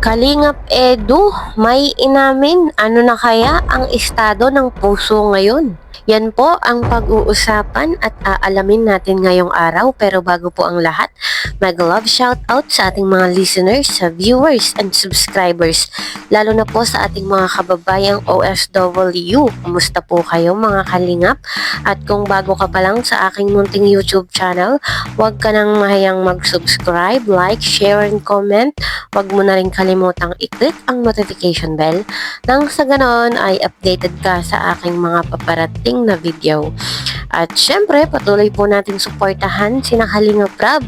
Kalingap Edu, may inamin, ano na kaya ang estado ng puso ngayon? Yan po ang pag-uusapan at aalamin natin ngayong araw. Pero bago po ang lahat, mag-love shoutout sa ating mga listeners, sa viewers and subscribers, lalo na po sa ating mga kababayang OFW. Kumusta po kayo mga kalingap? At kung bago ka pa lang sa aking munting YouTube channel, huwag ka nang mahayang mag-subscribe, like, share, and comment. Huwag mo na rin kalimutang i-click ang notification bell nang sa ganon ay updated ka sa aking mga paparating na video. At syempre, patuloy po natin suportahan sina Kalingap Rab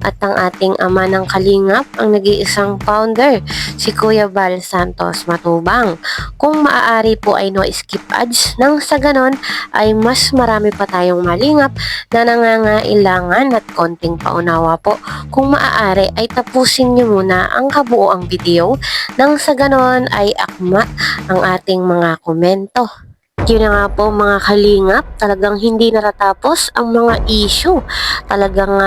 at ang ating ama ng Kalingap, ang nag-iisang founder, si Kuya Val Santos Matubang. Kung maaari po ay no skip ads, nang sa ganon ay mas marami pa tayong malingap na nangangailangan at konting paunawa po. Kung maaari ay tapusin nyo muna ang kabuoang video, nang sa ganon ay akma ang ating mga komento. Yun na nga po mga kalingap, talagang hindi natatapos ang mga issue. Talagang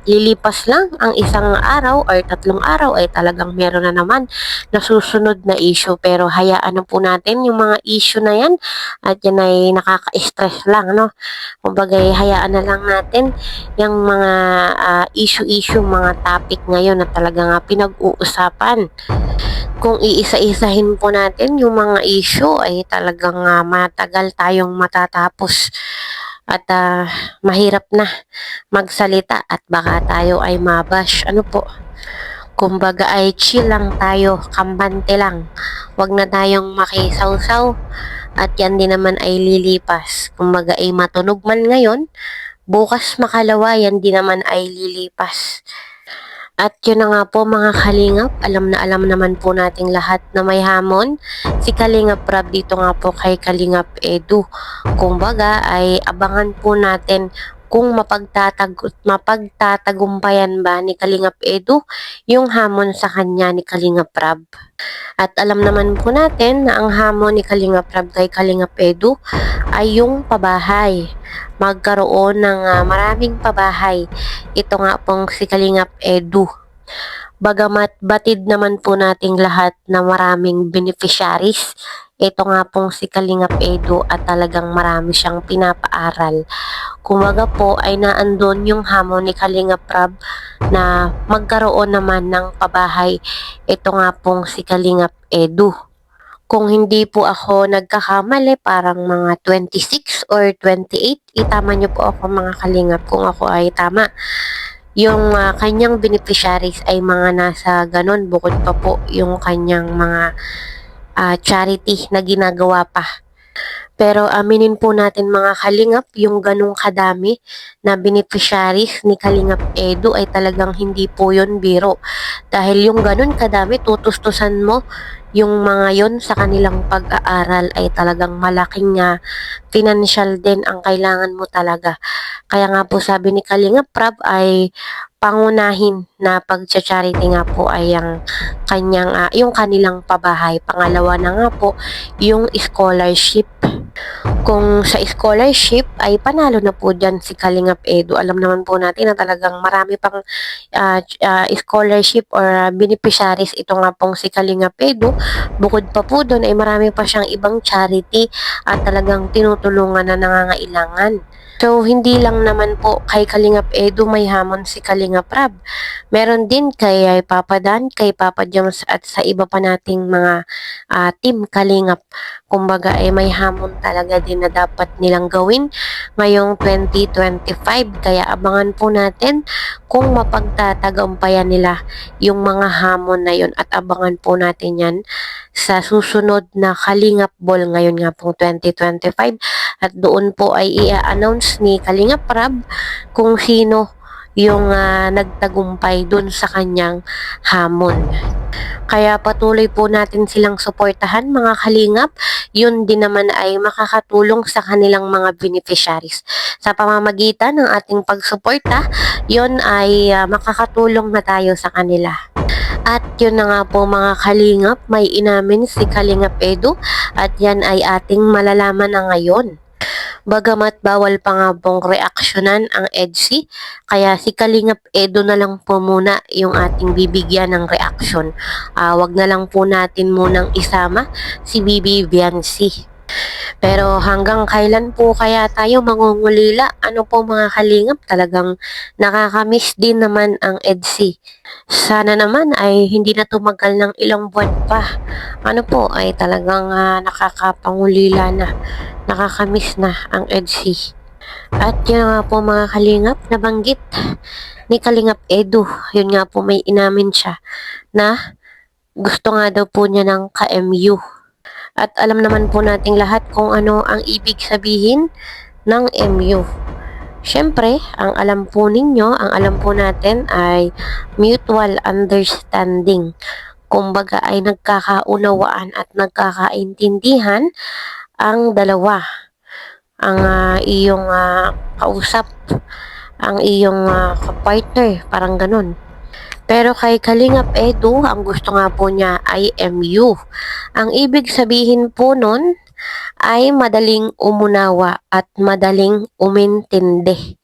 lilipas lang ang isang araw or 3 araw ay talagang meron na naman na susunod na issue. Pero hayaan na po natin yung mga issue na yan at yan ay nakaka-stress lang, no? Kumbaga hayaan na lang natin yung mga issue-issue, mga topic ngayon na talagang pinag-uusapan. Kung iisa-isahin po natin yung mga issue ay talagang matagal tayong matatapos at mahirap na magsalita at baka tayo ay mabash. Ano po? Kumbaga ay chill lang tayo, kampante lang. Huwag na tayong makisawsaw at yan din naman ay lilipas. Kumbaga ay matunog man ngayon, bukas makalawa yan din naman ay lilipas. At yun na nga po mga kalingap, alam na alam naman po nating lahat na may hamon. Si Kalingap Rab dito nga po kay Kalingap Edu. Kumbaga ay abangan po natin kung mapagtatagumpayan ba ni Kalingap Edu yung hamon sa kanya ni Kalingap Rab. At alam naman po natin na ang hamon ni Kalingap Rab kay Kalingap Edu ay yung pabahay. Magkaroon ng maraming pabahay. Ito nga pong si Kalingap Edu. Bagamat batid naman po nating lahat na maraming beneficiaries, ito nga pong si Kalingap Edu at talagang marami siyang pinapaaral. Kumbaga po ay naandun yung hamon ni Kalingap Rab na magkaroon naman ng pabahay. Ito nga pong si Kalingap Edu. Kung hindi po ako nagkakamali, parang mga 26 or 28, itama niyo po ako mga kalingap kung ako ay tama. Yung kanyang beneficiaries ay mga nasa ganon, bukod pa po yung kanyang mga charity na ginagawa pa. Pero aminin po natin mga kalingap, yung ganong kadami na beneficiaries ni Kalingap Edu ay talagang hindi po yun biro. Dahil yung ganon kadami, tutustusan mo yung mga yon sa kanilang pag-aaral ay talagang malaking financial din ang kailangan mo talaga. Kaya nga po sabi ni Kalingap Rab ay pangunahin na pag-charity nga po ay yung kanilang pabahay. Pangalawa na nga po yung scholarship. Kung sa scholarship ay panalo na po dyan si Kalingap Edu. Alam naman po natin na talagang marami pang scholarship or beneficiaries ito nga pong si Kalingap Edu. Bukod pa po doon ay marami pa siyang ibang charity at talagang tinutulungan na nangangailangan. So, hindi lang naman po kay Kalingap Edu may hamon si Kalingap Rab. Meron din kay Papa Dan, kay Papa Jones at sa iba pa nating mga team Kalingap. Kumbaga ay may hamon talaga din na dapat nilang gawin ngayong 2025. Kaya abangan po natin kung mapagtatagampayan nila yung mga hamon na yun at abangan po natin yan sa susunod na Kalingap Ball ngayon nga pong 2025 at doon po ay i-announce ni Kalingap Rab kung sino yung nagtagumpay doon sa kanyang hamon. Kaya patuloy po natin silang suportahan mga kalingap. Yun din naman ay makakatulong sa kanilang mga beneficiaries. Sa pamamagitan ng ating pagsuporta, yun ay makakatulong na tayo sa kanila. At yun na nga po mga kalingap, may inamin si Kalingap Edu at yan ay ating malalaman na ngayon. Bagamat bawal pa nga pong reaksyonan ang EDSI, kaya si Kalingap Edo na lang po muna yung ating bibigyan ng reaksyon. Wag na lang po natin munang isama si Bibi Viancy. Pero hanggang kailan po kaya tayo mangungulila? Ano po mga kalingap, talagang nakakamiss din naman ang EDSI. Sana naman ay hindi na tumagal ng ilang buwan pa. Ano po ay talagang nakakapangulila na, nakakamiss na ang EDSI. At yun nga po mga kalingap, nabanggit ni Kalingap Edu, yun nga po may inamin siya na gusto nga daw po niya ng ka-MU. At alam naman po nating lahat kung ano ang ibig sabihin ng MU. Siyempre, ang alam po ninyo, ang alam po natin ay mutual understanding. Kumbaga ay nagkakaunawaan at nagkakaintindihan ang dalawa. Ang iyong kausap, ang iyong kapartner, parang ganun. Pero kay Kalingap Edu, ang gusto nga po niya ay MU. Ang ibig sabihin po nun ay madaling umunawa at madaling umintindi.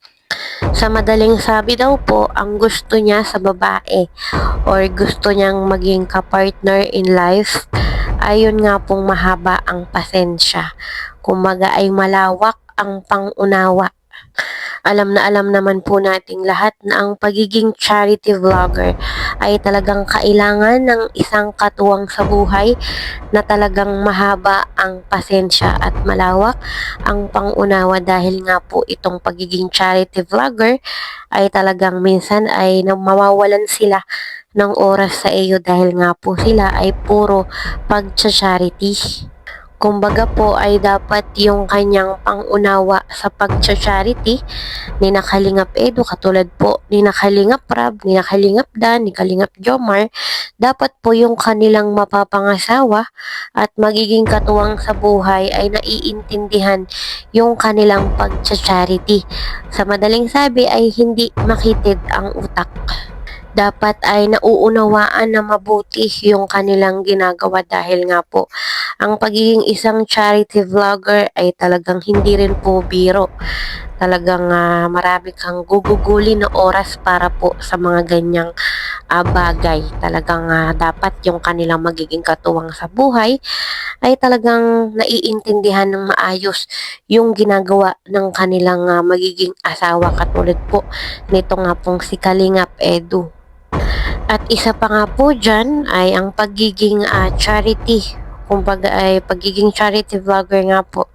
Sa madaling sabi daw po, ang gusto niya sa babae or gusto niyang maging kapartner in life, ayun nga pong mahaba ang pasensya. Kumbaga ay malawak ang pangunawa. Alam na alam naman po nating lahat na ang pagiging charity vlogger ay talagang kailangan ng isang katuwang sa buhay na talagang mahaba ang pasensya at malawak ang pangunawa dahil nga po itong pagiging charity vlogger ay talagang minsan ay mawawalan sila ng oras sa iyo dahil nga po sila ay puro pag-charity. Kumbaga po ay dapat yung kanyang pangunawa sa pag-charity ni Nakalingap Edu, katulad po ni Nakalingap Rab, ni Nakalingap Dan, ni Kalingap Jomar, dapat po yung kanilang mapapangasawa at magiging katuwang sa buhay ay naiintindihan yung kanilang pag-charity. Sa madaling sabi ay hindi makitid ang utak. Dapat ay nauunawaan na mabuti yung kanilang ginagawa dahil nga po ang pagiging isang charity vlogger ay talagang hindi rin po biro. Talagang marami kang guguguli na oras para po sa mga ganyang bagay. Talagang dapat yung kanilang magiging katuwang sa buhay ay talagang naiintindihan ng maayos yung ginagawa ng kanilang magiging asawa, katulad po nito nga pong si Kalingap Edu. At isa pa nga po dyan ay ang pagiging charity. Kumbaga ay pagiging charity vlogger nga po.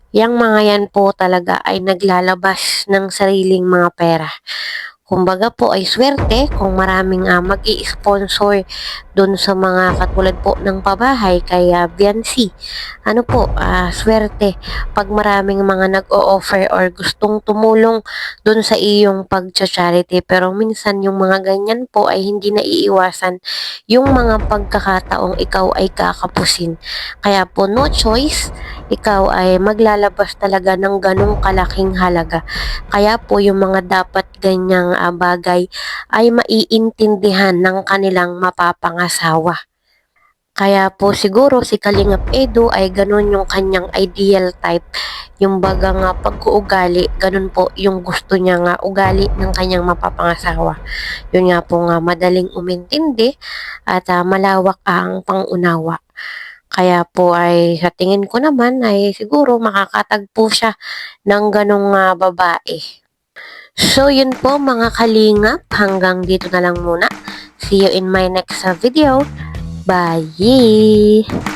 Yang mga yan po talaga ay naglalabas ng sariling mga pera. Kumbaga po ay swerte kung maraming mag-i-sponsor doon sa mga katulad po ng pabahay kaya Viancy. Ano po, swerte pag maraming mga nag-o-offer or gustong tumulong doon sa iyong pag-charity. Pero minsan yung mga ganyan po ay hindi naiiwasan yung mga pagkakataong ikaw ay kakapusin. Kaya po no choice, ikaw ay maglalabas talaga ng ganong kalaking halaga. Kaya po yung mga dapat ganyang bagay ay maiintindihan ng kanilang mapapangasawa. Kaya po siguro si Kalingap Edu ay ganun yung kanyang ideal type. Yung baga nga pag-uugali, ganun po yung gusto niya nga ugali ng kanyang mapapangasawa. Yun nga po nga madaling umintindi at malawak ang pangunawa. Kaya po ay sa tingin ko naman ay siguro makakatagpo siya ng ganong babae. So yun po mga kalingap, hanggang dito na lang muna. See you in my next video. Bye!